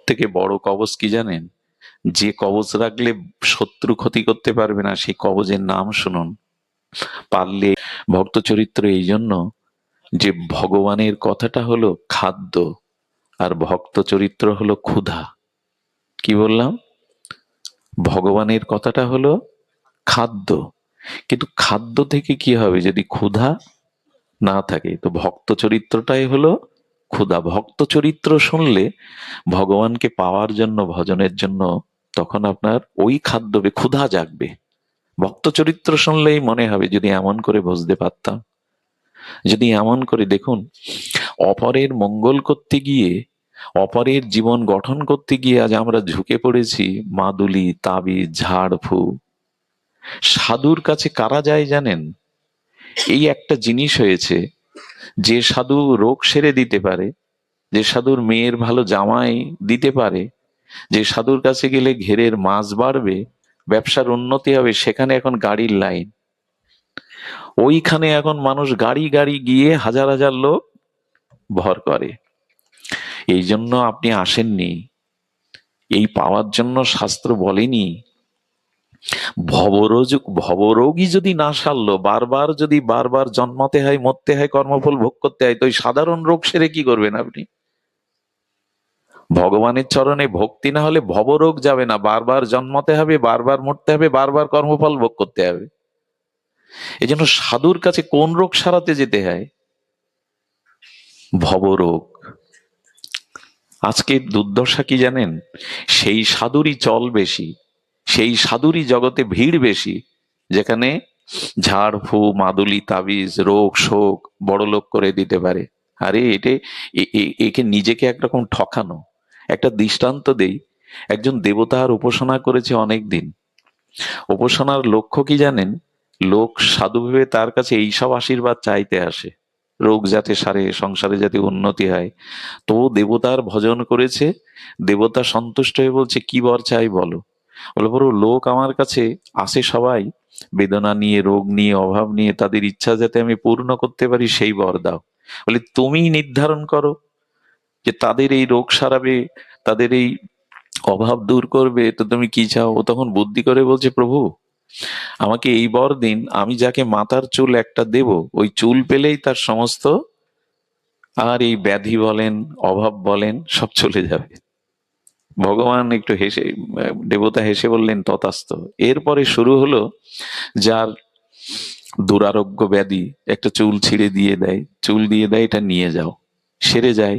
থেকে বড় কবচ কি জানেন? যে কবচ রাখলে শত্রু ক্ষতি করতে পারবে না, সেই কবচের নাম শুনুন। পারলে ভক্ত চরিত্র এই জন্য যে ভগবানের কথাটা হলো খাদ্য, আর ভক্ত চরিত্র হলো ক্ষুধা। কি বললাম? ভগবানের কথাটা হলো খাদ্য, কিন্তু খাদ্য থেকে কি হবে যদি ক্ষুধা না থাকে? তো ভক্ত চরিত্রটাই হলো ক্ষুধা। ভক্ত চরিত্র শুনলে ভগবানকে পাওয়ার জন্য, ভজনের জন্য, তখন আপনার ওই খাদ্য ক্ষুধা জাগবে। ভক্ত চরিত্র শুনলেই মনে হবে যদি এমন করে বুঝতে পারতাম, যদি এমন করে দেখুন, অপরের মঙ্গল করতে গিয়ে, অপরের জীবন গঠন করতে গিয়ে আজ আমরা ঝুঁকে পড়েছি মাদুলি, তাবিজ, ঝাড়ফু। সাধুর কাছে কারা যায় জানেন? এই একটা জিনিস হয়েছে, যে সাধু রোগ সেরে দিতে পারে, যে সাধুর মেয়ের ভালো জামাই দিতে পারে, যে সাধুর কাছে গেলে ঘেরের মাছ বাড়বে, ব্যবসার উন্নতি হবে, সেখানে এখন গাড়ির লাইন। ওইখানে এখন মানুষ গাড়ি গাড়ি গিয়ে হাজার হাজার লোক ভর করে। এই জন্য আপনি আসেননি, এই পাওয়ার জন্য শাস্ত্র বলেনি। ভবরোগী যদি না সারলো, বারবার জন্মাতে হয়, মরতে হয়, কর্মফল ভোগ করতে হয়, তো ওই সাধারণ রোগ সেরে কি করবেন আপনি? ভগবানের চরণে ভক্তি না হলে ভবরোগ যাবে না, বারবার জন্মাতে হবে, বারবার মরতে হবে, বারবার কর্মফল ভোগ করতে হবে। এই জন্য সাধুর কাছে কোন রোগ সারাতে যেতে হয়? ভবরোগ। আজকে দুর্দশা কি জানেন? সেই সাধুরই চল বেশি, সেই সাধুরই জগতে ভিড় বেশি, যেখানে ঝাড় ফু, মাদুলি, তাবিজ, রোগ শোক বড় লোক করে দিতে পারে। আরে একে নিজেকে একরকম ঠকানো। একটা দৃষ্টান্ত দেই। একজন দেবতার উপাসনা করেছে অনেক দিন। উপাসনার লক্ষ্য কি জানেন? লোক সাধু ভেবে তার কাছে এইসব আশীর্বাদ চাইতে আসে, রোগ যাতে সারে, সংসারে যাতে উন্নতি হয়। তো দেবতার ভজন করেছে, দেবতা সন্তুষ্ট হয়ে বলছে কি বর চাই বলো। বলে বড় লোক আমার কাছে আসে সবাই বেদনা নিয়ে, রোগ নিয়ে, অভাব নিয়ে, তাদের ইচ্ছা যাতে আমি পূর্ণ করতে পারি সেই বর দাও। বলে তুমি নির্ধারণ করো যে তাদের এই রোগ সারাবে, তাদের এই অভাব দূর করবে, তো তুমি কি চাও? ও তখন বুদ্ধি করে বলছে প্রভু আমাকে এই বর দিন, আমি যাকে মাথার চুল একটা দেব, ওই চুল পেলেই তার সমস্ত আর এই ব্যাধি বলেন, অভাব বলেন, সব চলে যাবে। ভগবান একটু হেসে, দেবতা হেসে বললেন তথাস্তু। এরপরে শুরু হলো, যার দুরারোগ্য ব্যাধি, একটা চুল ছিঁড়ে দিয়ে দেয়, চুল দিয়ে দেয়, এটা নিয়ে যাও, সেরে যায়।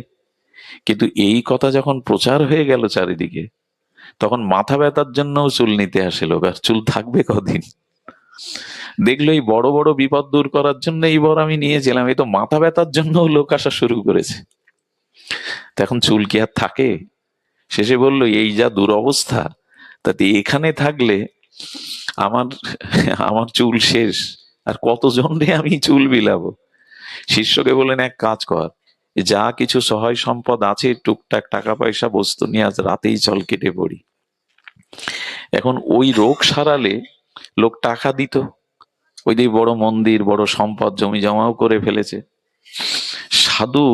কিন্তু এই কথা যখন প্রচার হয়ে গেল চারিদিকে, তখন মাথা ব্যথার জন্যও চুল নিতে আসে লোক, আর চুল থাকবে কদিন। দেখলো এই বড় বড় বিপদ দূর করার জন্য এই বর আমি নিয়েছিলাম, এই তো মাথা ব্যথার জন্য লোক আসা শুরু করেছে। তো এখন চুল কি আর থাকে? শেষে বলল এই যা দুরবস্থা, তাতে এখানে থাকলে আমার আমার চুল শেষ, আর কতজন রে আমি চুল বিলাবো। শিষ্যকে বললেন এক কাজ কর, যা কিছু সহায় সম্পদ আছে, টুকটাক টাকা পয়সা বস্তু নিয়ে আজ রাতেই চল কেটে পড়ি। এখন ওই রোগ সারালে লোক টাকা দিত, ওই দিকে বড় মন্দির, বড় সম্পদ, জমি জমাও করে ফেলেছে। সাধু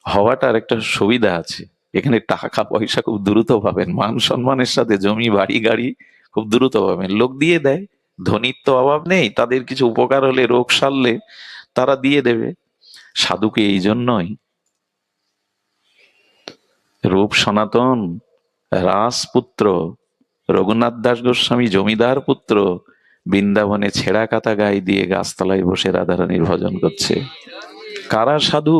হওয়াটার একটা সুবিধা আছে, এখানে টাকা পয়সা খুব দ্রুত পাবেন, মান সম্মানের সাথে জমি বাড়ি গাড়ি খুব দ্রুত পাবেন, লোক দিয়ে দেয়। ধনীর তো অভাব নেই, তাদের কিছু উপকার হলে, রোগ সারলে তারা দিয়ে দেবে। সাধুকে এই জন্যই রূপ সনাতন রাজপুত্র রঘুনাথ দাস গোস্বামী জমিদার পুত্র বৃন্দাবনে ছেঁড়া কাতা গায়ে দিয়ে গাছতলায় বসে রাধারানীর ভজন করছে। কারা সাধু?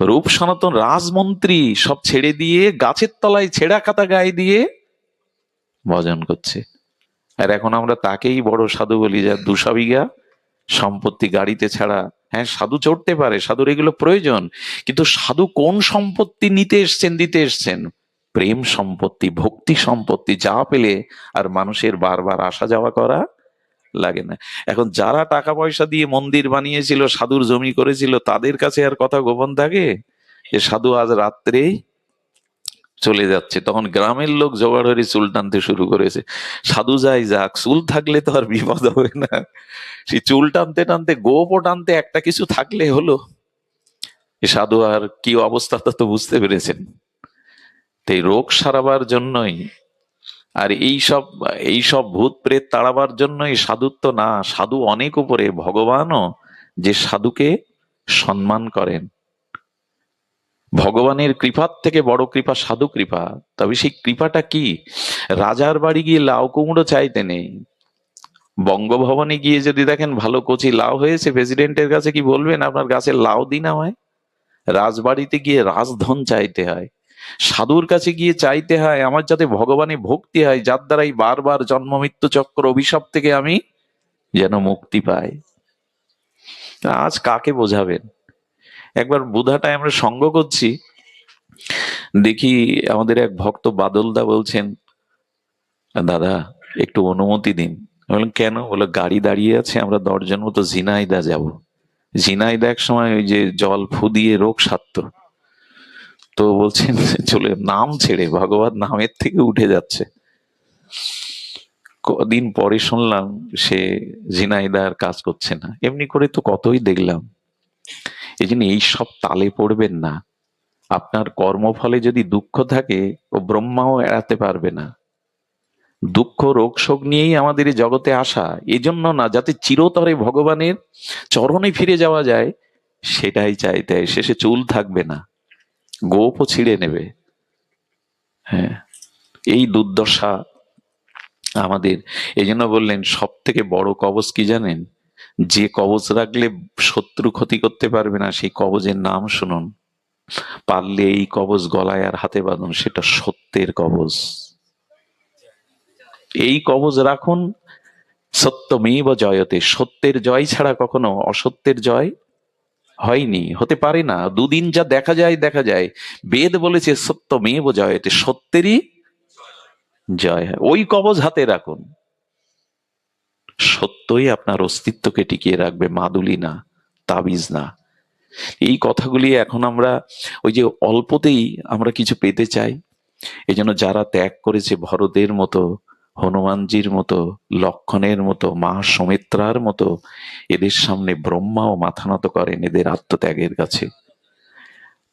রূপ সনাতন রাজমন্ত্রী সব ছেড়ে দিয়ে গাছের তলায় ছেঁড়া কাতা গায়ে দিয়ে ভজন করছে। আর এখন আমরা তাকেই বড় সাধু বলি, যার 200 বিঘা সম্পত্তি গাড়িতে ছাড়া। হ্যাঁ, সাধু চড়তে পারে, সাধুর এগুলো প্রয়োজন, কিন্তু সাধু কোন সম্পত্তি নিতে এসছেন, দিতে এসছেন? প্রেম সম্পত্তি, ভক্তি সম্পত্তি, যা পেলে আর মানুষের বারবার আসা যাওয়া করা লাগে না। এখন যারা টাকা পয়সা দিয়ে মন্দির বানিয়েছিল, সাধুর জমি করেছিল, তাদের কাছে আর কথা গোপন থাকে যে সাধু আজ রাত্রেই চলে যাচ্ছে? তখন গ্রামের লোক জোগাড় হয়ে চুল টানতে শুরু করেছে। সাধু যাই যাক, চুল থাকলে তো আর বিপদ হবে না। সেই চুল টানতে টানতে, গোপও টানতে, একটা কিছু থাকলে হলো। এ সাধু আর কি অবস্থা তা তো বুঝতে পেরেছেন। তাই রোগ সারাবার জন্যই আর এইসব ভূত প্রেত তাড়াবার জন্যই সাধুত্ব না, সাধু অনেক উপরে। ভগবানও যে সাধুকে সম্মান করেন, ভগবানের কৃপার থেকে বড় কৃপা সাধু কৃপা। তবে সেই কৃপাটা কি? রাজার বাড়ি গিয়ে লাউ কুমড়ো চাইতে নেই। বঙ্গভবনে গিয়ে যদি দেখেন ভালো কচি লাউ হয়েছে, প্রেসিডেন্টের কাছে কি বলবেন আপনার গাছের লাউ দিন আমায়? রাজবাড়িতে গিয়ে রাজধন চাইতে হয়। সাধুর কাছে গিয়ে চাইতে হয় আমার যাতে ভগবানে ভক্তি হয়, যার দ্বারাই বারবার জন্ম মৃত্যু চক্র অভিশাপ থেকে আমি যেন মুক্তি পাই। আজ কাকে বোঝাবেন? একবার বুধাটায় আমরা সঙ্গ করছি, দেখি আমাদের এক ভক্ত বাদলদা বলছেন, দাদা একটু অনুমতি দিন। আমি বললাম কেন? বলে গাড়ি দাঁড়িয়ে আছে, আমরা 10 জন মতো ঝিনাইদা যাব। ঝিনাইদা এক সময় ওই যে জল ফু দিয়ে রোগ সারতো, তো বলছেন চলে নাম ছেড়ে ভগবান নামের থেকে উঠে যাচ্ছে। কদিন পরে শুনলাম সে ঝিনাইদার কাজ করছে না। এমনি করে তো কতই দেখলাম। এই জন্য এইসব তালে পড়বেন না। আপনার কর্মফলে যদি দুঃখ থাকে, ও ব্রহ্মাও এড়াতে পারবে না। দুঃখ রোগ শোক নিয়েই আমাদের এই জগতে আসা, এজন্য না যাতে চিরতরে ভগবানের চরণে ফিরে যাওয়া যায়, সেটাই চাইতে হয়। শেষে চুল থাকবে না, গোপও ছিঁড়ে নেবে। হ্যাঁ, এই দুর্দশা আমাদের। এই জন্য বললেন সব থেকে বড় কবচ কি জানেন? যে কবচ রাখলে শত্রু ক্ষতি করতে পারবে না, সেই কবচের নাম শুনুন। পারলে এই কবচ গলায় আর হাতে বাঁধুন, সেটা সত্যের কবচ। এই কবচ রাখুন। সত্যমেব জয়তে, সত্যের জয় ছাড়া কখনো অসত্যের জয় হয়নি, হতে পারে না। দুদিন যা দেখা যায় দেখা যায়। বেদ বলেছে সত্যমেব জয়তে, সত্যেরই জয় হয়। ওই কবচ হাতে রাখুন, সত্যই আপনার অস্তিত্বকে টিকিয়ে রাখবে, মাদুলি না, তাবিজ না। এই কথাগুলি এখন আমরা ওই যে অল্পতেই আমরা কিছু পেতে চাই। এই জন্য যারা ত্যাগ করেছে ভরতের মতো, হনুমানজির মতো, লক্ষণের মতো, মা সুমিত্রার মতো, এদের সামনে ব্রহ্মাও মাথা নত করেন এদের আত্মত্যাগের কাছে।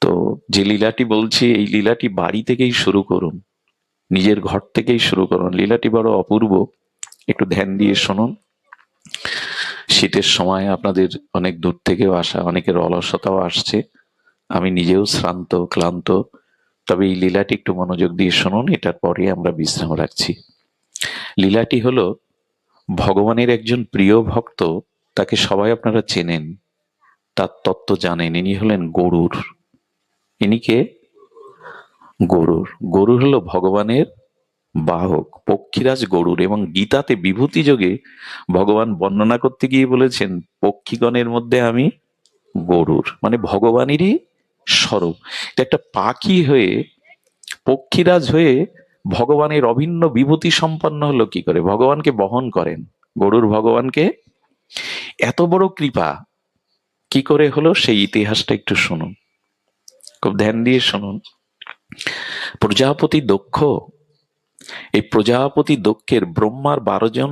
তো যে লীলাটি বলছি, এই লীলাটি বাড়ি থেকেই শুরু করুন, নিজের ঘর থেকেই শুরু করুন। লীলাটি বড় অপূর্ব, একটু ধ্যান দিয়ে শুনুন। শীতের সময় আপনাদের অনেক দূর থেকেও আসা, অনেকের অলসতাও আসছে, আমি নিজেও শ্রান্ত ক্লান্ত। তবে এই লীলাটি একটু মনোযোগ দিয়ে শুনুন, এটার পরে আমরা বিশ্রাম রাখছি। লীলাটি হলো ভগবানের একজন প্রিয় ভক্ত, তাকে সবাই আপনারা চেনেন, তার তত্ত্ব জানেন। ইনি হলেন গরুর। ইনি কে? গরুর। গরুর হলো ভগবানের বাহক, পক্ষীরাজ গরুর। এবং গীতাতে বিভূতি যোগে ভগবান বর্ণনা করতে গিয়ে বলেছেন, পক্ষীগণের মধ্যে আমি গরুর, মানে ভগবানেরই স্বরূপ। এটা একটা পাখি হয়ে, পক্ষীরাজ হয়ে ভগবানের অভিন্ন বিভূতি সম্পন্ন হলো কি করে? ভগবানকে বহন করেন গরুর। ভগবানকে এত বড় কৃপা কি করে হলো, সেই ইতিহাসটা একটু শুনুন, খুব ধ্যান দিয়ে শুনুন। প্রজাপতি দক্ষ, এই প্রজাপতি দক্ষের ব্রহ্মার 12 জন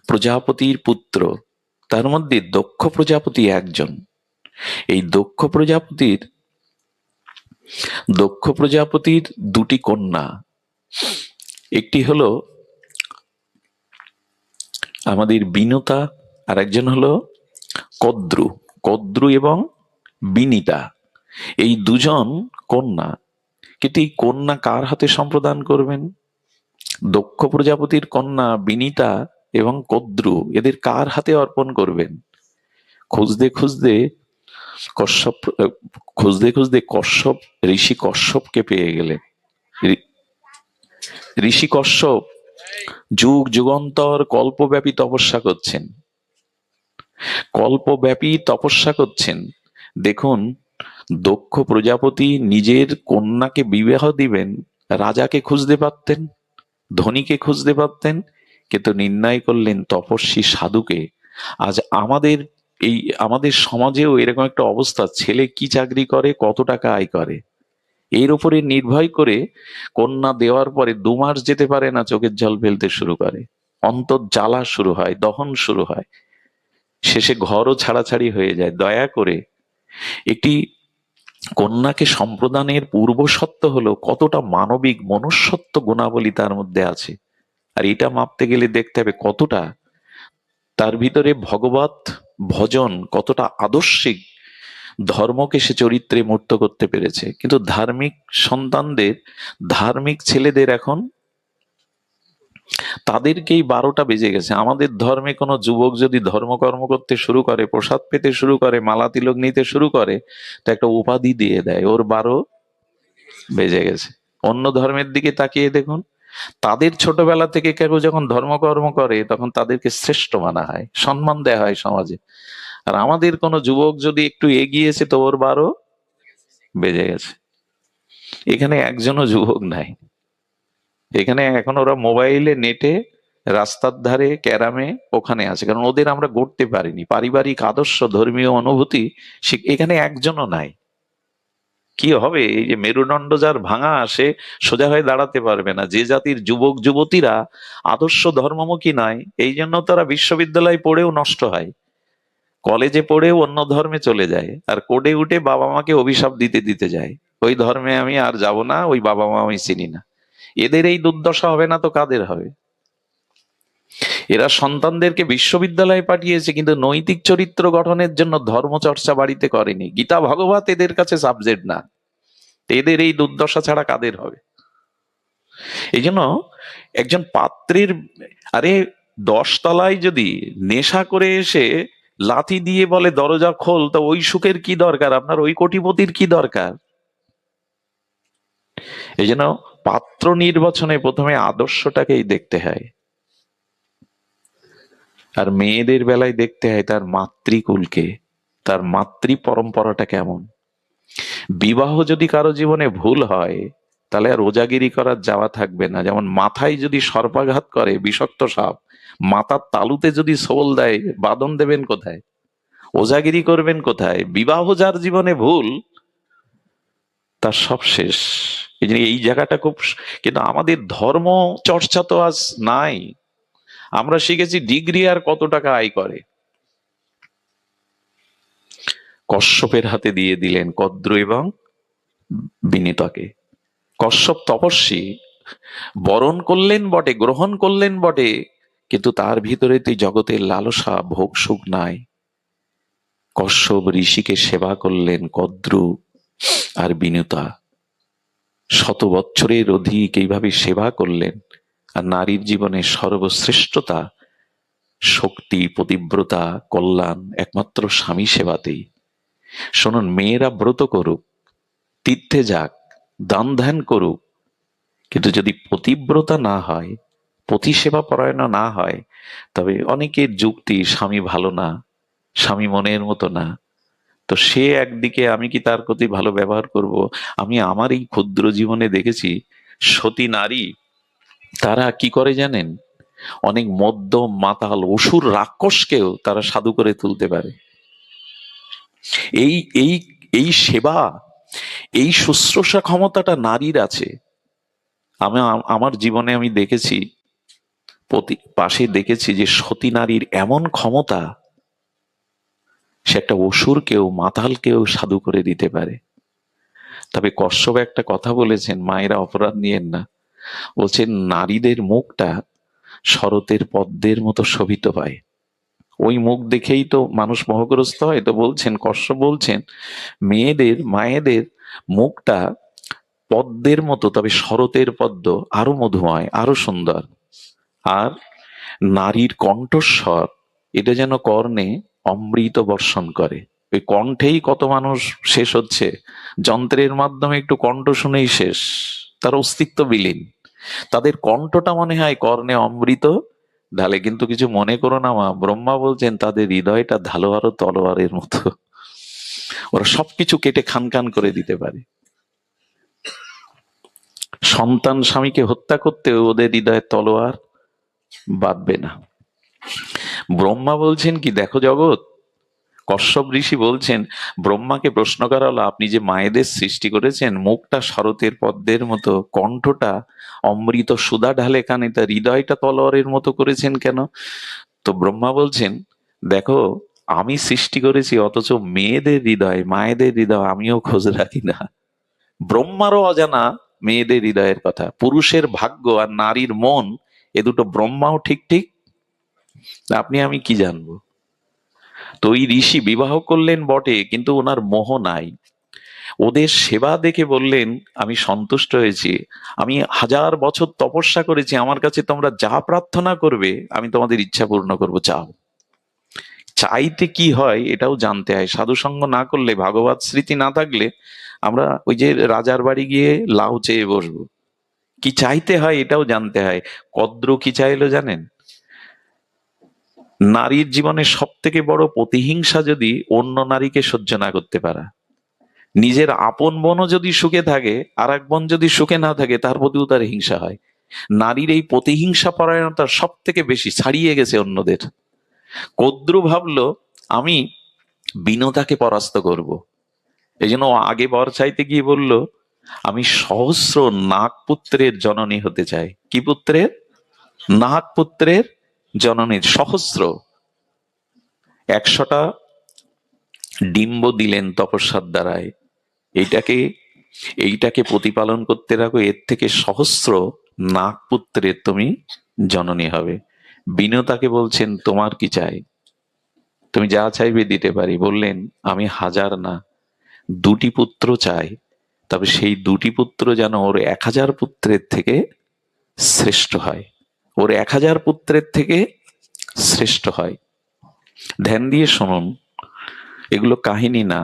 প্রজাপতির পুত্র, তার মধ্যে দক্ষ প্রজাপতি একজন। এই দক্ষ প্রজাপতির 2টি কন্যা। একটি হলো আমাদের বিনুতা, আর একজন হলো কদ্রু। কদ্রু এবং বিনিতা, এই 2জন কন্যা। কিন্তু এই কন্যা কার হাতে সম্প্রদান করবেন? দক্ষ প্রজাপতির কন্যা বিনিতা এবং কদ্রু, এদের কার হাতে অর্পণ করবেন? খুঁজতে খুঁজতে কশ্যপ কশ্যপ ঋষি কশ্যপকে পেয়ে গেলেন। ঋষি কশ্যপ যুগ যুগান্তর কল্পব্যাপী তপস্যা করছেন। দেখুন, দক্ষ প্রজাপতি নিজের কন্যাকে বিবাহ দিবেন, রাজাকে খুঁজতে পারতেন, ধনীকে খুঁজতে পারতেন, কিন্তু নির্ণয় করলেন তপস্বী সাধুকে। আজ আমাদের সমাজেও এরকম একটা অবস্থা, ছেলে কি চাকরি করে, কত টাকা আয় করে, এর উপরে নির্ভর করে কন্যা দেওয়ার পরে 2 মাস যেতে পারে না, চোখের জল ফেলতে শুরু করে, অন্তর জ্বালা শুরু হয়, দহন শুরু হয়, শেষে ঘরও ছাড়াছাড়ি হয়ে যায়। দয়া করে একটি কন্যাকে সম্প্রদানের পূর্বশর্ত হলো কতটা মানবিক মনুষ্যত্ব গুণাবলী তার মধ্যে আছে। আর এটা মাপতে গেলে দেখতে হবে কতটা তার ভিতরে ভগবত ভজন, কতটা আদর্শিক ধর্মকে সে চরিত্রে মূর্ত করতে পেরেছে। কিন্তু ধার্মিক সন্তানদের, ধার্মিক ছেলেদের এখন তাদেরকেই 12টা বেজে গেছে। আমাদের ধর্মে কোনো যুবক যদি ধর্মকর্ম করতে শুরু করে, প্রসাদ পেতে শুরু করে, মালা তিলক নিতে শুরু করে, তো একটা উপাধি দিয়ে দেয়, ওর 12 বেজে গেছে। অন্য ধর্মের দিকে তাকিয়ে দেখুন, তাদের ছোটবেলা থেকে কেউ যখন ধর্মকর্ম করে তখন তাদেরকে শ্রেষ্ঠ মানা হয়, সম্মান দেওয়া হয় সমাজে। আর আমাদের কোনো যুবক যদি একটু এগিয়েছে তো ওর 12 বেজে গেছে। এখানে একজনও যুবক নাই। এখানে এখন ওরা মোবাইলে, নেটে, রাস্তার ধারে, ক্যারামে ওখানে আছে, কারণ ওদের আমরা গড়তে পারিনি। পারিবারিক আদর্শ, ধর্মীয় অনুভূতি এখানে একজনও নাই। কি হবে? এই যে মেরুদণ্ড যার ভাঙা, সে সোজা হয়ে দাঁড়াতে পারবে না। যে জাতির যুবক যুবতীরা আদর্শ ধর্মমুখী নয়, এই জন্য তারা বিশ্ববিদ্যালয়ে পড়েও নষ্ট হয়, কলেজে পড়েও অন্য ধর্মে চলে যায়, আর কোডে উঠে বাবা মাকে অভিশাপ দিতে দিতে যায়, ওই ধর্মে আমি আর যাব না, ওই বাবা মা আমি চিনি না। এদের এই দুর্দশা হবে না তো কাদের হবে? এরা সন্তানদেরকে বিশ্ববিদ্যালয়ে পাঠিয়েছে, কিন্তু নৈতিক চরিত্র গঠনের জন্য ধর্মচর্চা বাড়িতে করেনি। গীতা ভগবত এদের কাছে সাবজেক্ট না। এদের এই দুর্দশা ছাড়া কাদের হবে? এই জন্য একজন পাত্রের, আরে 10 তলায় যদি নেশা করে এসে লাথি দিয়ে বলে দরজা খোল, তো ওই সুখের কি দরকার আপনার? ওই কোটিপতির কি দরকার? এই জন্য পাত্র নির্বাচনে প্রথমে আদর্শটাকেই দেখতে হয়। আর মেয়েদের বেলায় দেখতে হয় তার মাতৃকুলকে, তার মাতৃ পরম্পরাটা কেমন। বিবাহ যদি কারো জীবনে ভুল হয়, তাহলে আর ওজাগিরি করার যাওয়া থাকবে না। যেমন মাথায় যদি সর্পাঘাত করে বিষাক্ত সাপ, মাথার তালুতে যদি সোল দেয়, বাদন দেবেন কোথায়? ওজাগিরি করবেন কোথায়? বিবাহ যার জীবনে ভুল, তার সব শেষ। এই জন্য এই জায়গাটা খুব, কিন্তু আমাদের ধর্ম চর্চা তো আজ নাই। আমরা শিখেছি ডিগ্রি আর কত টাকা আয় করে। কশ্যপের হাতে দিয়ে দিলেন কদ্র এবং বিনীতাকে। কশ্যপ তপস্বী, বরণ করলেন বটে, গ্রহণ করলেন বটে, কিন্তু তার ভিতরে তুই জগতের লালসা, ভোগ সুখ নাই। কশ্যপ ঋষিকে সেবা করলেন কদ্রু আর বিনুতা, 100 বৎসরের অধিক এইভাবে সেবা করলেন। আর নারীর জীবনে সর্বশ্রেষ্ঠতা, শক্তি, পতিব্রতা, কল্যাণ একমাত্র স্বামী সেবাতেই। শুনুন, মেয়েরা ব্রত করুক, তীর্থে যাক, দান ধ্যান করুক, কিন্তু যদি পতিব্রতা না হয়, পতি সেবা পরায়ণ না হয়, তবে অনেকের যুক্তি স্বামী ভালো না, স্বামী মনের মতো না, তো সে একদিকে আমি কি তার প্রতি ভালো ব্যবহার করব? আমি আমার এই ক্ষুদ্র জীবনে দেখেছি সতী নারী, তারা কি করে জানেন? অনেক মদ্যম, মাতাল, অসুর, রাক্ষসকেও তারা সাধু করে তুলতে পারে। এই এই এই সেবা, এই শুশ্রূষা ক্ষমতাটা নারীর আছে। আমি আমার জীবনে আমি দেখেছি, পাশে দেখেছি যে সতী নারীর এমন ক্ষমতা, সে একটা অসুরকেও, মাতালকেও সাধু করে দিতে পারে। তবে কশ্যপ একটা কথা বলেছেন, মায়েরা অপরাধ নিয়েন না, বলছেন নারীদের মুখটা শরতের পদ্মের মতো শোভিত পায়। ওই মুখ দেখেই তো মানুষ মোহগ্রস্ত হয়। তো বলছেন, কশ্যপ বলছেন, মেয়েদের, মায়েদের মুখটা পদ্মের মতো, তবে শরতের পদ্ম আরো মধুময়, আরো সুন্দর। আর নারীর কণ্ঠস্বর, এটা যেন কর্ণে অমৃত বর্ষণ করে। ওই কণ্ঠেই কত মানুষ শেষ হচ্ছে, যন্ত্রের মাধ্যমে একটু কণ্ঠ শুনেই শেষ, তার অস্তিত্ব বিলীন। তাদের কণ্ঠটা মনে হয় কর্ণে অমৃত ঢালে। কিন্তু কিছু মনে করো না মা, ব্রহ্মা বলছেন তাদের হৃদয়টা ধালোয়ার তলোয়ারের মতো, ওরা সবকিছু কেটে খান খান করে দিতে পারে। সন্তান স্বামীকে হত্যা করতেও ওদের হৃদয়ের তলোয়ার বাঁধবে না। ব্রহ্মা বলছেন কি, দেখো জগৎ, কশ্যপ ঋষি বলছেন, ব্রহ্মাকে প্রশ্ন করা হলো, আপনি যে মায়েদের সৃষ্টি করেছেন, মুখটা শরতের পদ্মের মতো, কণ্ঠটা অমৃত সুধা ঢালে কানে, তার হৃদয়টা তলোয়ারের মতো করেছেন কেন? তো ব্রহ্মা বলছেন, দেখো, আমি সৃষ্টি করেছি, অথচ মেয়েদের হৃদয়, মায়েদের হৃদয় আমিও খোঁজ রাখি না। ব্রহ্মারও অজানা মেয়েদের হৃদয়ের কথা। পুরুষের ভাগ্য আর নারীর মন, এ দুটো ব্রহ্মাও ঠিক ঠিক, আপনি আমি কি জানবো। তো ওই ঋষি বিবাহ করলেন বটে, কিন্তু ওনার মোহ নাই। ওদের সেবা দেখে বললেন, আমি সন্তুষ্ট হয়েছি, আমি 1000 বছর তপস্যা করেছি, আমার কাছে তোমরা যা প্রার্থনা করবে আমি তোমাদের ইচ্ছা পূর্ণ করবো, চাও। চাইতে কি হয় এটাও জানতে হয়। সাধু সঙ্গ না করলে, ভাগবত স্মৃতি না থাকলে আমরা ওই যে রাজার বাড়ি গিয়ে লাউ চেয়ে বসবো। কি চাইতে হয় এটাও জানতে হয়। কদ্র কি চাইলো জানেন? নারীর জীবনে সব থেকে বড় প্রতিহিংসা যদি অন্য নারীকে সহ্য না করতে পারা। নিজের আপন বোনও যদি সুখে থাকে, আর এক বোন যদি সুখে না থাকে, তার প্রতিও তার হিংসা হয়। নারীর এই প্রতিহিংসা পরায়ণতা সব থেকে বেশি ছাড়িয়ে গেছে অন্যদের। কদ্রু ভাবলো, আমি বিনতাকে পরাস্ত করব। এই জন্য ও আগে বর চাইতে গিয়ে বলল, আমি সহস্র নাগ পুত্রের জননী হতে চাই। কি পুত্রের? নাগ পুত্রের জননীর। সহস্র 100টা ডিম্ব দিলেন তপস্যার দ্বারায়। এইটাকে এইটাকে প্রতিপালন করতে রাখো, এর থেকে সহস্র নাগ পুত্রের তুমি জননী হবে। বিনতাকে বলছেন, তোমার কি চাই? তুমি যা চাইবে দিতে পারি। বললেন, আমি 1000 না, 2টি পুত্র চাই। তবে সেই 2টি পুত্র যেন ওর 1000 পুত্রের থেকে শ্রেষ্ঠ হয়, ওর 1000 পুত্রের থেকে শ্রেষ্ঠ হয়। ধ্যান দিয়ে শুনুন, এগুলো কাহিনী না।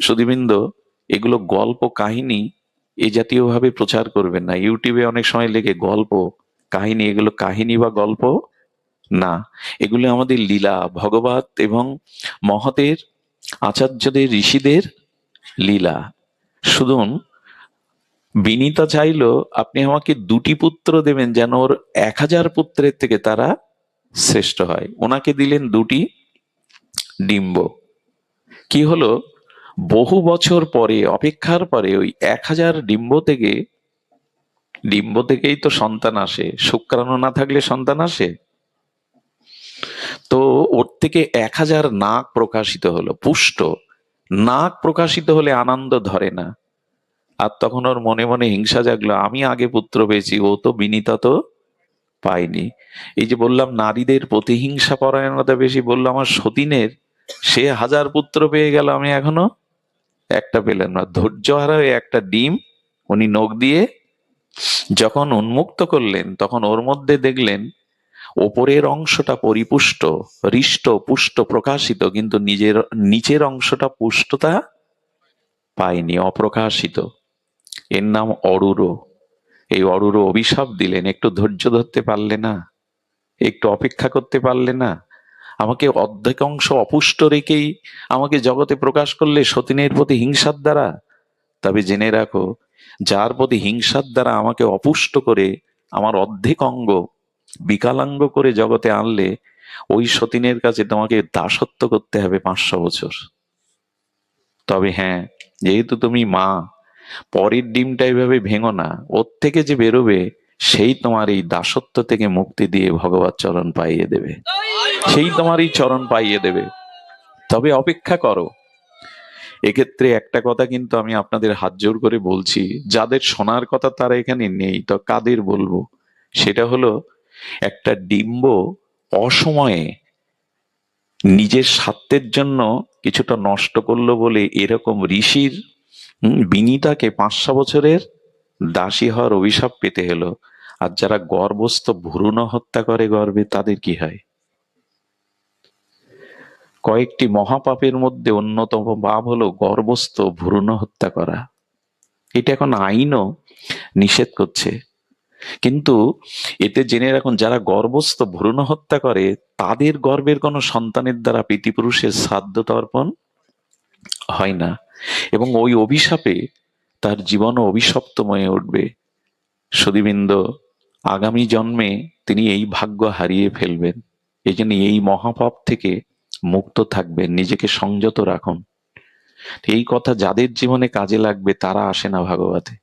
সুধীবৃন্দ, এগুলো গল্প কাহিনী এ জাতীয় ভাবে প্রচার করবেন না। ইউটিউবে অনেক সময় লেগে গল্প কাহিনী, এগুলো কাহিনী বা গল্প না। এগুলো আমাদের লীলা, ভগবত এবং মহতের আচার্যদের, ঋষিদের লীলা। শুনুন, বিনীতা চাইলো, আপনি আমাকে 2টি পুত্র দেবেন যেন ওর 1000 পুত্রের থেকে তারা শ্রেষ্ঠ হয়। ওনাকে দিলেন 2টি ডিম্ব। কি হলো, বহু বছর পরে, অপেক্ষার পরে, ওই 1000 ডিম্ব থেকেই তো সন্তান আসে। শুক্রাণু না থাকলে সন্তান আসে? তো ওর থেকে 1000 নাক প্রকাশিত হলো, পুষ্ট নাক প্রকাশিত হলে আনন্দ ধরে না। আর তখন ওর মনে মনে হিংসা জাগলো, আমি আগে পুত্র পেয়েছি, ও তো বিনীতা তো পাইনি। এই যে বললাম নারীদের প্রতিহিংসা পরায়ণতা বেশি, বললো আমার সতীনের, সে 1000 পুত্র পেয়ে গেল, আমি এখনো একটা পেলেন না। ধৈর্য হারা হয়ে একটা ডিম উনি নখ দিয়ে যখন উন্মুক্ত করলেন, তখন ওর মধ্যে দেখলেন ওপরের অংশটা পরিপুষ্ট, হৃষ্ট পুষ্ট প্রকাশিত, কিন্তু নিচের অংশটা পুষ্টতা পায়নি, অপ্রকাশিত। এর নাম অরুর। এই অরুর অভিশাপ দিলেন, একটু ধৈর্য ধরতে পারলে না? একটু অপেক্ষা করতে পারলে না? আমাকে অর্ধেক অংশ অপুষ্ট রেখেই আমাকে জগতে প্রকাশ করলে সতীনের প্রতি হিংসার দ্বারা। তবে জেনে রাখো, যার প্রতি হিংসার দ্বারা আমাকে অপুষ্ট করে আমার অর্ধেক অঙ্গ বিকালাঙ্গ করে জগতে আনলে, ওই সতীনের কাছে তোমাকে দাসত্ব করতে হবে 500 বছর। তবে হ্যাঁ, যেহেতু তুমি মা, পরের ডিমটা এইভাবে ভেঙো না, ওর থেকে যে বেরোবে সেই তোমার এই দাসত্ব থেকে মুক্তি দিয়ে ভগবত চরণ পাইয়ে দেবে, সেই তোমার এই চরণ পাইয়ে দেবে। তবে অপেক্ষা করো। এক্ষেত্রে একটা কথা কিন্তু আমি আপনাদের হাত জোড় করে বলছি, যাদের শোনার কথা তারা এখানে নেই, তো কাদের বলবো? সেটা হলো, একটা ডিম্ব অসময়ে নিজের স্বার্থের জন্য কিছুটা নষ্ট করলো বলে এরকম ঋষির বিনীতাকে 500 বছরের দাসী হওয়ার অভিশাপ পেতে হলো। আর যারা গর্ভস্থ ভ্রূণ হত্যা করে গর্ভে, তাদের কি হয়? কয়েকটি মহাপাপের মধ্যে অন্যতম পাপ হলো গর্ভস্থ ভ্রূণ হত্যা করা। এটা এখন আইনও নিষেধ করছে। কিন্তু এতে জেনে রাখুন, যারা গর্ভস্থ ভ্রূণ হত্যা করে, তাদের গর্ভের কোনো সন্তানের দ্বারা পিতৃপুরুষের শ্রাদ্ধ তর্পণ হয় না, এবং ওই অভিশাপে তার জীবনও অভিশপ্তময় উঠবে। সুধীবৃন্দ, আগামী জন্মে তিনি এই ভাগ্য হারিয়ে ফেলবেন। এই জন্য এই মহাপাপ থেকে মুক্ত থাকবেন, নিজেকে সংযত রাখুন। এই কথা যাদের জীবনে কাজে লাগবে তারা আসে না ভাগবতে।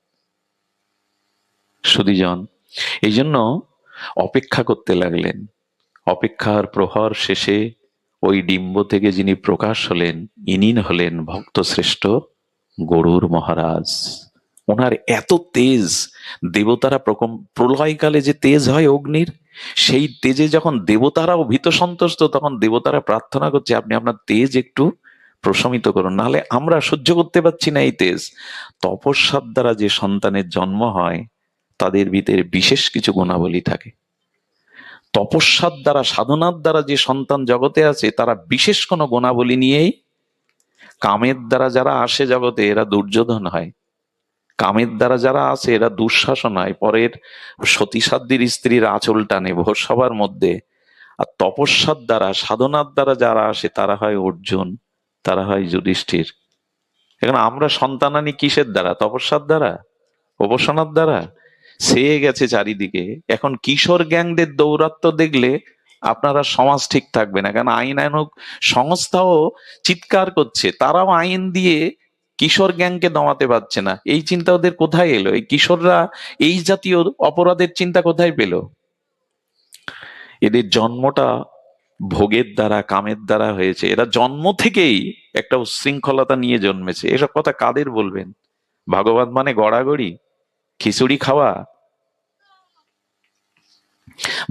সুধীজন, এই জন্য অপেক্ষা করতে লাগলেন। অপেক্ষার প্রহর শেষে ওই ডিম্ব থেকে যিনি প্রকাশ হলেন, ইনি হলেন ভক্ত শ্রেষ্ঠ গরুর মহারাজ। ওনার এত তেজ, দেবতারা প্রলয়কালে যে তেজ হয় অগ্নির, সেই তেজে যখন দেবতারাও ভীত সন্ত্রস্ত, তখন দেবতারা প্রার্থনা করছে আপনি আপনার তেজ একটু প্রশমিত করুন, নাহলে আমরা সহ্য করতে পারছি না এই তেজ। তপস্যার দ্বারা যে সন্তানের জন্ম হয় তাদের ভিতরে বিশেষ কিছু গুণাবলী থাকে। তপস্যার দ্বারা, সাধনার দ্বারা যে সন্তান জগতে আছে তারা বিশেষ কোনো গুণাবলী নিয়েই, কামের দ্বারা যারা আসে জগতে এরা দুর্যোধন হয়, কামের দ্বারা যারা আসে এরা দুঃশাসন হয়, পরের সতীসাধ্যের স্ত্রীর আঁচল টানে ভোর সবার মধ্যে। আর তপস্যার দ্বারা, সাধনার দ্বারা যারা আসে তারা হয় অর্জুন, তারা হয় যুধিষ্ঠির। এখন আমরা সন্তান আনি কিসের দ্বারা? তপস্যার দ্বারা, উপাসনার দ্বারা। সেয়ে গেছে চারিদিকে। এখন কিশোর গ্যাংদের দৌরাত্ম্য দেখলে আপনারা সমাজ ঠিক থাকবে না, কারণ আইনানুগ সংস্থাও চিৎকার করছে, তারাও আইন দিয়ে কিশোর গ্যাংকে দমাতে পারছে না। এই চিন্তা ওদের কোথায় এলো? এই কিশোররা এই জাতীয় অপরাধের চিন্তা কোথায় পেল? এদের জন্মটা ভোগের দ্বারা, কামের দ্বারা হয়েছে। এরা জন্ম থেকেই একটা উচ্ছৃঙ্খলতা নিয়ে জন্মেছে। এসব কথা কাদের বলবেন? ভাগবত মানে গড়াগড়ি, খিচুড়ি খাওয়া?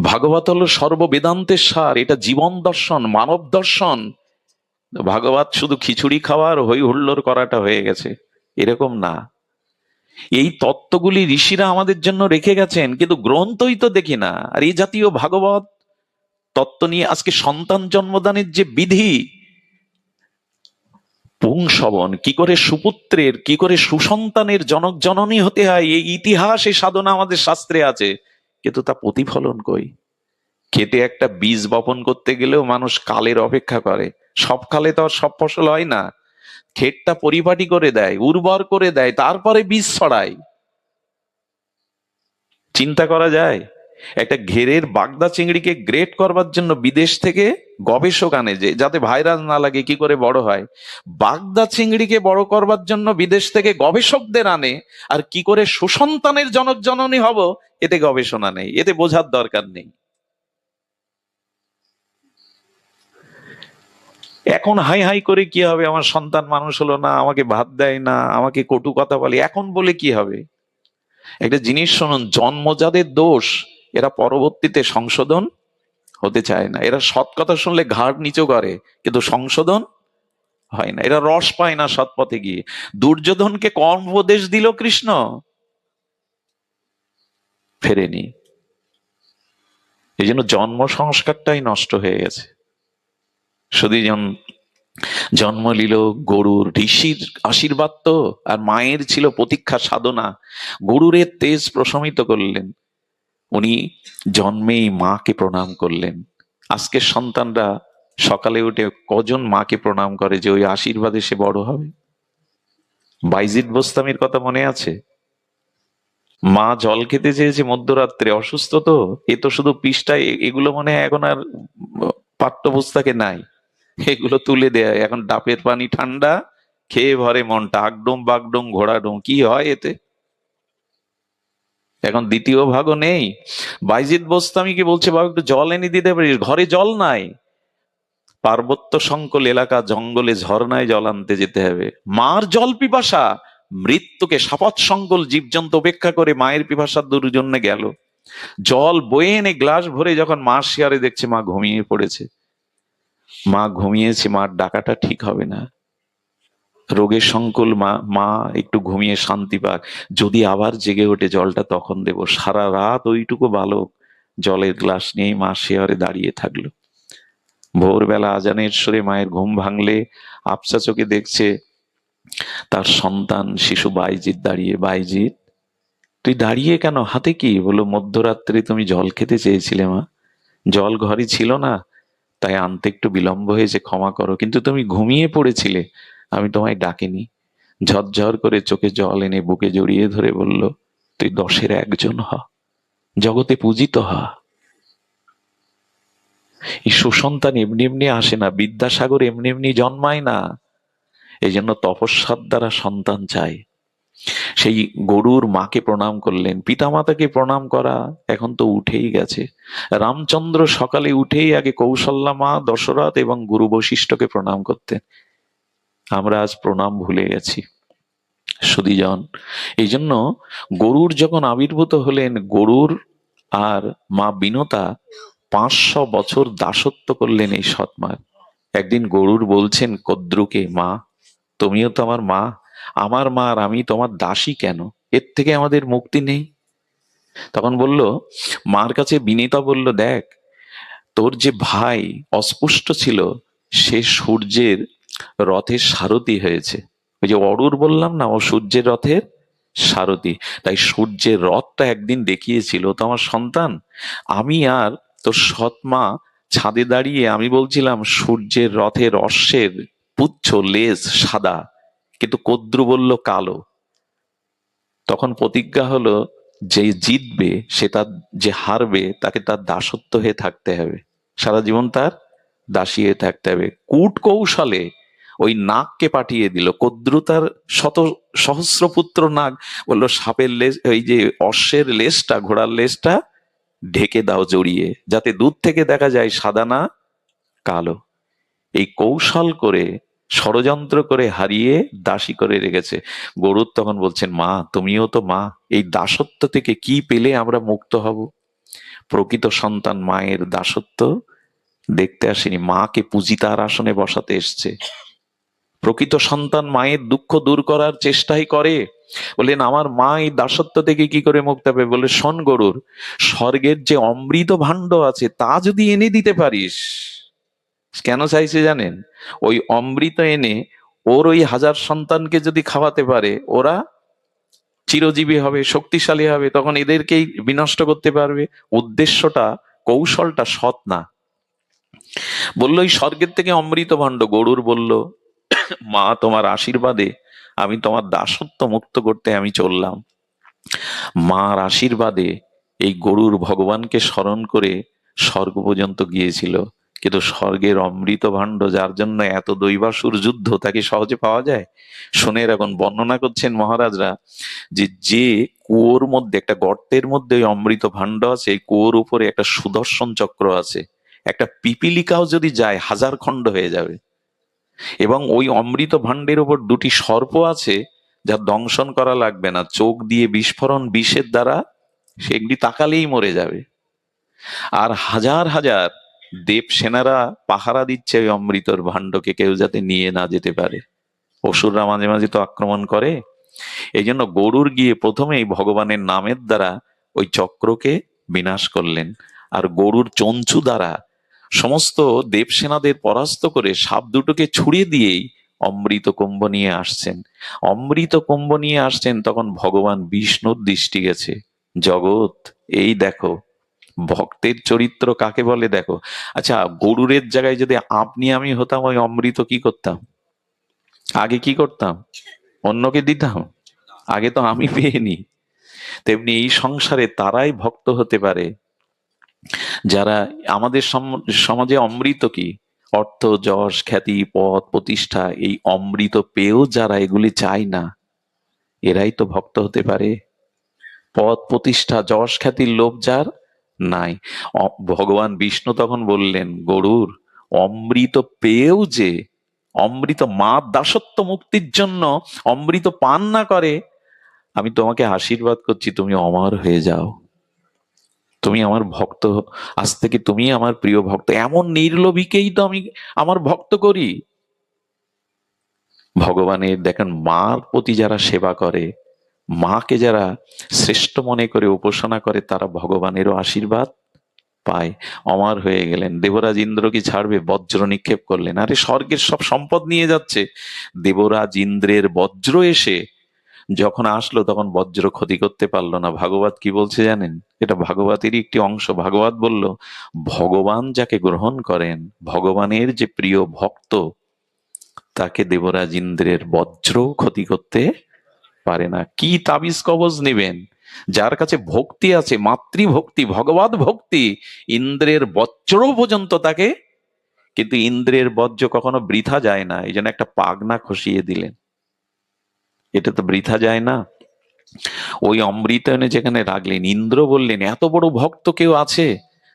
ভাগবত হলো সর্ববেদান্তের সার, এটা জীবন দর্শন, মানব দর্শন। ভাগবত শুধু খিচুড়ি খাওয়ার হই হুল্লোড় করাটা হয়ে গেছে, এরকম না। এই তত্ত্বগুলি ঋষিরা আমাদের জন্য রেখে গেছেন, কিন্তু গ্রন্থই তো দেখি না। আর এই জাতীয় ভাগবত তত্ত্ব নিয়ে আজকে সন্তান জন্মদানের যে বিধি, পুংসবন কি করে সুপুত্রের, কি করে সুসন্তানের জনক জননী হতে হয়, এই ইতিহাস, এই সাধনা আমাদের শাস্ত্রে আছে, কিন্তু তা প্রতিফলন কই? খেতে একটা বীজ বপন করতে গেলেও মানুষ কালের অপেক্ষা করে। সব কালে তো আর সব ফসল হয় না। ক্ষেতটা পরিপাটি করে দেয়, উর্বর করে দেয়, তারপরে বীজ ছড়ায়। চিন্তা করা যায়? একটা ঘেরের বাগদা চিংড়িকে গ্রেট করবার জন্য বিদেশ থেকে গবেষক আনে, যে যাতে ভাইরাস না লাগে কি করে বড় হয়। বাগদা চিংড়িকে বড় করবার জন্য বিদেশ থেকে গবেষকদের আনে, আর কি করে সুসন্তানের জনক জননী হব এতে গবেষণা নেই, এতে বোঝার দরকার নেই। এখন হাই হাই করে কি হবে? আমার সন্তান মানুষ হলো না, আমাকে ভাত দেয় না, আমাকে কটু কথা বলে, এখন বলে কি হবে? একটা জিনিস শুনুন, জন্ম যাদের দোষ এরা পরবর্তীতে সংশোধন হতে চায় না। এরা সৎ কথা শুনলে ঘাড় নিচু করে, কিন্তু সংশোধন হয় না। এরা রস পায় না সৎ পথে গিয়ে। দুর্যোধনকে কম উপদেশ দিল কৃষ্ণ, ফেরেনি। এই জন্য জন্ম সংস্কারটাই নষ্ট হয়ে গেছে। শুধু জন্ম নিল গরুর, ঋষির আশীর্বাদ তো, আর মায়ের ছিল প্রতীক্ষা সাধনা। গরুরের তেজ প্রশমিত করলেন, উনি জন্মেই মাকে প্রণাম করলেন। আজকের সন্তানরা সকালে উঠে কজন মাকে প্রণাম করে যে ওই আশীর্বাদে সে বড় হবে? বাইজিদ বোস্তামির কথা মনে আছে? মা জল খেতে চেয়েছে মধ্যরাত্রে, অসুস্থ তো, এ তো শুধু পৃষ্ঠায়, এগুলো মনে হয় এখন আর পাঠ্যপুস্তকে নাই, এগুলো তুলে দেয়। এখন ডাবের পানি ঠান্ডা, খেয়ে ভরে মনটা, আগডুম বাগডুম ঘোড়াডুম, কি হয় এতে? এখন দ্বিতীয় ভাগও নেই। বাইজিদ বোস্তামিকে বলছে বাবা একটু জল এনে দিতে পারিস, ঘরে জল নাই। পার্বত্য সংকুল এলাকা, জঙ্গলে ঝর্ণায় জল আনতে যেতে হবে। মার জল পিপাসা, মৃত্যুকে শপথ সংকুল জীবজন্তু উপেক্ষা করে মায়ের পিপাসার দূর জন্য গেল। জল বয়ে এনে গ্লাস ভরে যখন মা শিয়ারে দেখছে মা ঘুমিয়ে পড়েছে, মা ঘুমিয়েছে, মার ডাকাটা ঠিক হবে না। রোগের সংকুল মা, মা একটু ঘুমিয়ে শান্তি পাক, যদি আবার জেগে ওঠে জলটা তখন দেব। সারা রাত ওইটুকু বালক জলের গ্লাস নিয়ে মা শেয়ারে দাঁড়িয়ে থাকলো। ভোরবেলা আজানের সুরে মায়ের ঘুম ভাঙলে আবছা চোখে দেখছে তার সন্তান শিশু বাইজিৎ দাঁড়িয়ে। বাইজিৎ, তুই দাঁড়িয়ে কেন? হাতে কি? বলো মধ্যরাত্রে তুমি জল খেতে চেয়েছিলে মা, জল ঘরে ছিল না, তাই আনতে একটু বিলম্ব হয়েছে, ক্ষমা করো, কিন্তু তুমি ঘুমিয়ে পড়েছিলে, আমি তোমায় ডাকিনি। ঝরঝর করে চোখে জল এনে বুকে জড়িয়ে ধরে বলল, তুই 10-এর একজন হ, জগতে পূজিত হ। এই সুসন্তান এমনি এমনি আসে না, বিদ্যাসাগর এমনি এমনি জন্মায় না। এই জন্য তপস্যার দ্বারা সন্তান চাই। সেই গরুর মাকে প্রণাম করলেন। পিতামাতাকে প্রণাম করা এখন তো উঠেই গেছে। রামচন্দ্র সকালে উঠেই আগে কৌশল্যা মা, দশরথ এবং গুরু বশিষ্ঠকে প্রণাম করতেন। আমরা আজ প্রণাম ভুলে গেছি সুধীজন। এই জন্য গরুর যখন আবির্ভূত হলেন, গরুর আর মা বিনতা 500 বছর দাসত্ব করলেন এই সৎমার। একদিন গরুর বলছেন কদ্রুকে, মা তুমিও তো আমার মা, আমার মা আর আমি তোমার দাসী কেন? এর থেকে আমাদের মুক্তি নেই? তখন বলল, মার কাছে বিনীতা বলল, দেখ তোর যে ভাই অস্পুষ্ট ছিল, সে সূর্যের রথের সারথি হয়েছে। ওই যে অরুর বললাম না, ও সূর্যের রথের সারথি। তাই সূর্যের রথটা একদিন দেখিয়েছিল তো আমার সন্তান। আমি আর তোর সৎ মা ছাদে দাঁড়িয়ে আমি বলছিলাম সূর্যের রথের অশ্বের পুচ্ছ লেজ সাদা, কিন্তু কদ্রু বলল কালো। তখন প্রতিজ্ঞা হলো, যে জিতবে সে তার, যে হারবে তাকে তার দাসত্ব হয়ে থাকতে হবে, সারা জীবন তার দাসী হয়ে থাকতে হবে। কূট কৌশলে ওই নাগকে পাঠিয়ে দিল। কদ্রু তার শত সহস্র পুত্র নাগ বললো, সাপের লেজ, ওই যে অশ্বের লেজটা, ঘোড়ার লেজটা ঢেকে দাও জড়িয়ে, যাতে দূর থেকে দেখা যায় সাদা না কালো। এই কৌশল করে, ষড়যন্ত্র করে হারিয়ে দাসী করে রেখেছে। গরুর তখন বলছেন, মা তুমিও তো মা, এই দাসত্ব থেকে কি পেলে আমরা মুক্ত হব? প্রকৃত সন্তান মায়ের দাসত্ব দেখতে আসেনি, মাকে পূজিতার আসনে বসাতে এসছে। প্রকৃত সন্তান মায়ের দুঃখ দূর করার চেষ্টাই করে। বললেন, আমার মা এই দাসত্ব থেকে কি করে মুক্ত হবে? বলে, শোন গরুর, স্বর্গের যে অমৃত ভাণ্ড আছে তা যদি এনে দিতে পারিস। কেন চাইছে জানেন? ওই অমৃত এনে ওর ওই 1000 সন্তানকে যদি খাওয়াতে পারে, ওরা চিরজীবী হবে, শক্তিশালী হবে, তখন এদেরকেই বিনষ্ট করতে পারবে। উদ্দেশ্যটা, কৌশলটা সৎ না। বললো, ওই স্বর্গের থেকে অমৃত ভাণ্ড। গরুর বলল, মা তোমার আশীর্বাদে আমি তোমার দাসত্ব মুক্ত করতে আমি চললাম। মার আশীর্বাদে এই গরুর ভগবানকে স্মরণ করে স্বর্গ পর্যন্ত গিয়েছিল। কিন্তু স্বর্গের অমৃত ভাণ্ড, যার জন্য এত দৈবাসুর যুদ্ধ, তাকে সহজে পাওয়া যায়? শুনে এখন বর্ণনা করছেন মহারাজরা, যে যে কুয়োর মধ্যে, একটা গর্তের মধ্যে ওই অমৃত ভাণ্ড আছে, এই কুয়োর উপরে একটা সুদর্শন চক্র আছে, একটা পিপিলিকাও যদি যায় 1000 খণ্ড হয়ে যাবে। এবং ওই অমৃত ভাণ্ডের উপর 2টি সর্প আছে, যা দংশন করা লাগবে না, চোখ দিয়ে বিস্ফোরণ বিষের দ্বারা সেগুলি তাকালেই মরে যাবে। আর হাজার হাজার দেব সেনারা পাহারা দিচ্ছে ওই অমৃতর ভাণ্ডকে, কেউ যাতে নিয়ে না যেতে পারে। অসুররা মাঝে মাঝে তো আক্রমণ করে। এই জন্য গরুর গিয়ে প্রথমেই ভগবানের নামের দ্বারা ওই চক্রকে বিনাশ করলেন, আর গরুর চঞ্চু দ্বারা সমস্ত দেবসেনাদের পরাস্ত করে সাপ দুটোকে ছুড়ে দিয়েই অমৃত কুম্ভ নিয়ে আসছেন। অমৃত কুম্ভ নিয়ে আসছেন, তখন ভগবান বিষ্ণুর দৃষ্টি গেছে, জগৎ এই দেখো ভক্তের চরিত্র কাকে বলে দেখো। আচ্ছা, গরুরের জায়গায় যদি আপনি আমি হতাম, ওই অমৃত কি করতাম? আগে কি করতাম? অন্যকে দিতাম? আগে তো আমি পেয়ে নি। তেমনি এই সংসারে তারাই ভক্ত হতে পারে যারা, আমাদের সমাজে অমৃত কি? অর্থ, যশ, খ্যাতি, পদ, প্রতিষ্ঠা, এই অমৃত পেয়েও যারা এগুলি চায় না, এরাই তো ভক্ত হতে পারে। পদ, প্রতিষ্ঠা, যশ, খ্যাতির লোভ যার নাই। ভগবান বিষ্ণু তখন বললেন, গরুর অমৃত পেয়েও যে অমৃত মা দাসত্ব মুক্তির জন্য অমৃত পান না করে, আমি তোমাকে আশীর্বাদ করছি, তুমি অমর হয়ে যাও, তুমি আমার ভক্ত, আজ থেকে তুমি আমার প্রিয় ভক্ত। এমন নির্লোভীকেই তো আমি আমার ভক্ত করি। ভগবানের দেখেন, মার প্রতি যারা সেবা করে, মাকে যারা শ্রেষ্ঠ মনে করে উপাসনা করে, তারা ভগবানেরও আশীর্বাদ পায়, অমর হয়ে গেলেন। দেবরাজ ইন্দ্র কি ছাড়বে? বজ্র নিক্ষেপ করলেন, আরে স্বর্গের সব সম্পদ নিয়ে যাচ্ছে। দেবরাজ ইন্দ্রের বজ্র এসে যখন আসলো, তখন বজ্র ক্ষতি করতে পারলো না। ভাগবত কি বলছে জানেন? এটা ভাগবতেরই একটি অংশ। ভাগবত বলল, ভগবান যাকে গ্রহণ করেন, ভগবানের যে প্রিয় ভক্ত, তাকে দেবরাজ ইন্দ্রের বজ্র ক্ষতি করতে পারে না। কি তাবিজ কবজ নেবেন? যার কাছে ভক্তি আছে, মাতৃভক্তি, ভগবত ভক্তি, ইন্দ্রের বজ্র পর্যন্ত তাকে, কিন্তু ইন্দ্রের বজ্র কখনো বৃথা যায় না, এই জন্য একটা পাগনা খসিয়ে দিলেন। এটা তো বৃথা যায় না। ওই অমৃতায়নে যেখানে রাখলেন, ইন্দ্র বললেন এত বড় ভক্ত কেউ আছে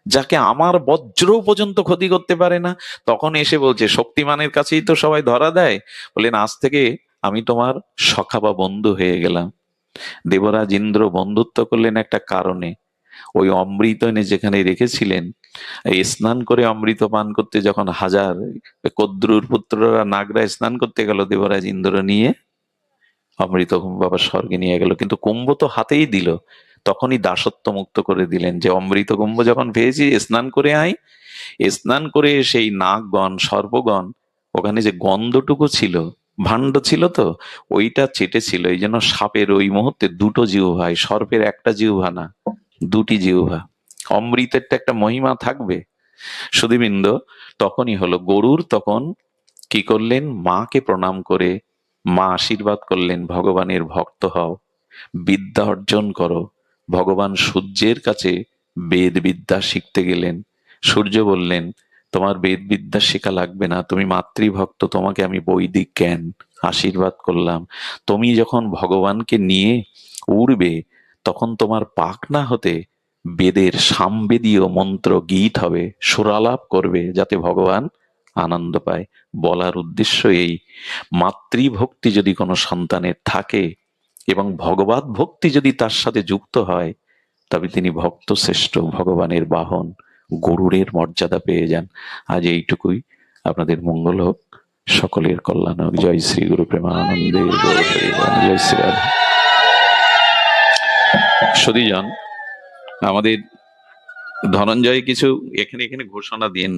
যাকে আমার বজ্র পর্যন্ত ক্ষতি করতে পারে না। তখন এসে বলছে, শক্তিমানের কাছেই তো সবাই ধরা দেয়। বললেন আজ থেকে আমি তোমার সখা বা বন্ধু হয়ে গেলাম। দেবরাজ ইন্দ্র বন্ধুত্ব করলেন একটা কারণে। ওই অমৃত এনে যেখানে রেখেছিলেন, এই স্নান করে অমৃত পান করতে যখন হাজার কদ্রুর পুত্ররা নাগরা স্নান করতে গেল, দেবরাজ ইন্দ্র নিয়ে অমৃত কুম্ভ আবার স্বর্গে নিয়ে গেল। কিন্তু কুম্ভ তো হাতেই দিল, তখনই দাসত্ব মুক্ত করে দিলেন যে অমৃত কুম্ভ যখন পেয়েছি স্নান করে আয়। স্নান করে সেই নাগগণ সর্পগণ ওখানে যে গন্ধটুকু ছিল, ভাণ্ড ছিল তো, ওইটা চেটেছিল। এই জন্য সাপের ওই মুহূর্তে দুটো জিহ্বায়, সর্পের একটা জিহ্বা না, দুটি জিহ্বা। অমৃতের তো একটা মহিমা থাকবে সুধীবৃন্দ। তখনই হলো গরুর তখন কি করলেন, মাকে প্রণাম করে মা আশীর্বাদ করলেন, ভগবানের ভক্ত হও, বিদ্যা অর্জন করো। ভগবান সূর্যের কাছে বেদ বিদ্যা শিখতে গেলেন। সূর্য বললেন তোমার বেদ বিদ্যা শেখা লাগবে না, তুমি মাতৃভক্ত, তোমাকে আমি বৈদিক জ্ঞান আশীর্বাদ করলাম। তুমি যখন ভগবানকে নিয়ে উড়বে, তখন তোমার পাক না হতে বেদের সামবেদীয় মন্ত্র গীত হবে, সুরালাপ করবে, যাতে ভগবান আনন্দ পায়। বলার উদ্দেশ্য এই, মাতৃভক্তি যদি কোনো সন্তানের থাকে এবং ভগবত ভক্তি যদি তার সাথে যুক্ত হয়, তবে তিনি ভক্ত শ্রেষ্ঠ, ভগবানের বাহন গরুড়ের মর্যাদা পেয়ে যান। আজ এইটুকুই। আপনাদের মঙ্গল হোক, সকলের কল্যাণ হোক। জয় শ্রী গুরু প্রেমানন্দে গৌর হরি বল। জয় শ্রী রাধা। সতীজন, আমাদের ধনঞ্জয় কিছু এখানে এখানে ঘোষণা দিন।